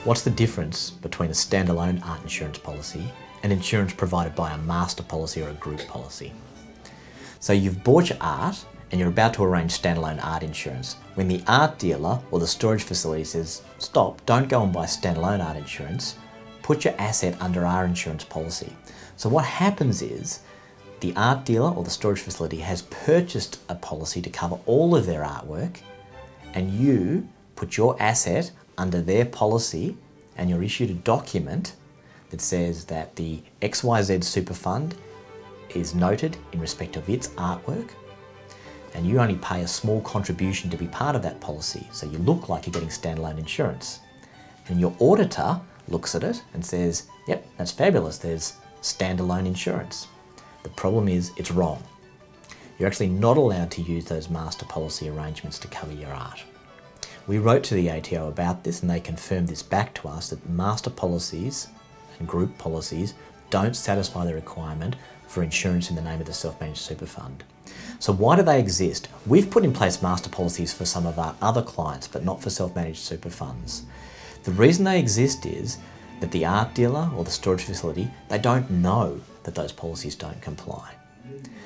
What's the difference between a standalone art insurance policy and insurance provided by a master policy or a group policy? So you've bought your art and you're about to arrange standalone art insurance when the art dealer or the storage facility says, stop, don't go and buy standalone art insurance, put your asset under our insurance policy. So what happens is the art dealer or the storage facility has purchased a policy to cover all of their artwork, and you put your asset under their policy and you're issued a document that says that the XYZ super fund is noted in respect of its artwork, and you only pay a small contribution to be part of that policy, so you look like you're getting standalone insurance. And your auditor looks at it and says, yep, that's fabulous, there's standalone insurance. The problem is it's wrong. You're actually not allowed to use those master policy arrangements to cover your art. We wrote to the ATO about this and they confirmed this back to us, that master policies and group policies don't satisfy the requirement for insurance in the name of the self-managed super fund. So why do they exist? We've put in place master policies for some of our other clients, but not for self-managed super funds. The reason they exist is that the art dealer or the storage facility, they don't know that those policies don't comply.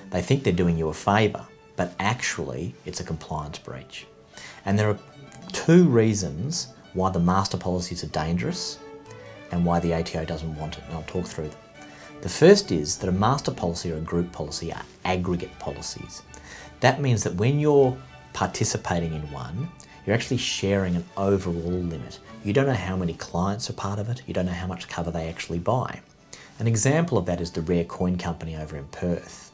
They think they're doing you a favour, but actually it's a compliance breach. And there are two reasons why the master policies are dangerous and why the ATO doesn't want it, and I'll talk through them. The first is that a master policy or a group policy are aggregate policies. That means that when you're participating in one, you're actually sharing an overall limit. You don't know how many clients are part of it, you don't know how much cover they actually buy. An example of that is the Rare Coin Company over in Perth.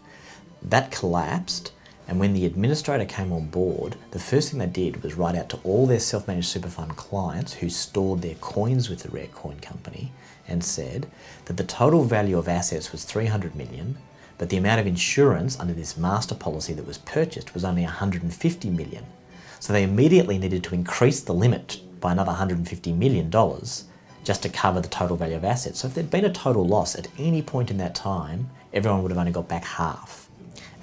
That collapsed, and when the administrator came on board, the first thing they did was write out to all their self-managed super fund clients who stored their coins with the Rare Coin Company and said that the total value of assets was 300 million, but the amount of insurance under this master policy that was purchased was only 150 million. So they immediately needed to increase the limit by another $150 million just to cover the total value of assets. So if there'd been a total loss at any point in that time, everyone would have only got back half.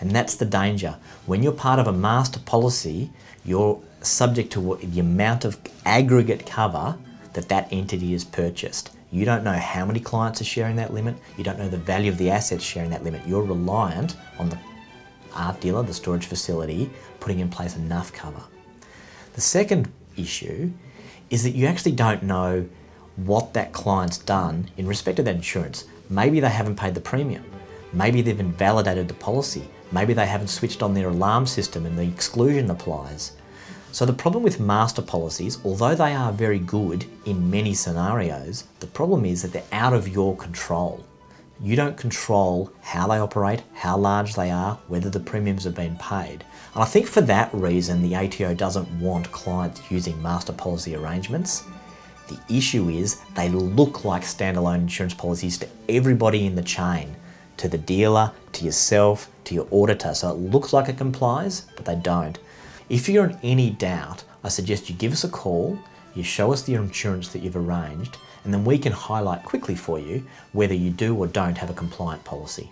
And that's the danger. When you're part of a master policy, you're subject to the amount of aggregate cover that that entity has purchased. You don't know how many clients are sharing that limit. You don't know the value of the assets sharing that limit. You're reliant on the art dealer, the storage facility, putting in place enough cover. The second issue is that you actually don't know what that client's done in respect of that insurance. Maybe they haven't paid the premium. Maybe they've invalidated the policy. Maybe they haven't switched on their alarm system and the exclusion applies. So the problem with master policies, although they are very good in many scenarios, the problem is that they're out of your control. You don't control how they operate, how large they are, whether the premiums have been paid. And I think for that reason, the ATO doesn't want clients using master policy arrangements. The issue is they look like standalone insurance policies to everybody in the chain, to the dealer, to yourself, to your auditor. So it looks like it complies, but they don't. If you're in any doubt, I suggest you give us a call, you show us the insurance that you've arranged, and then we can highlight quickly for you whether you do or don't have a compliant policy.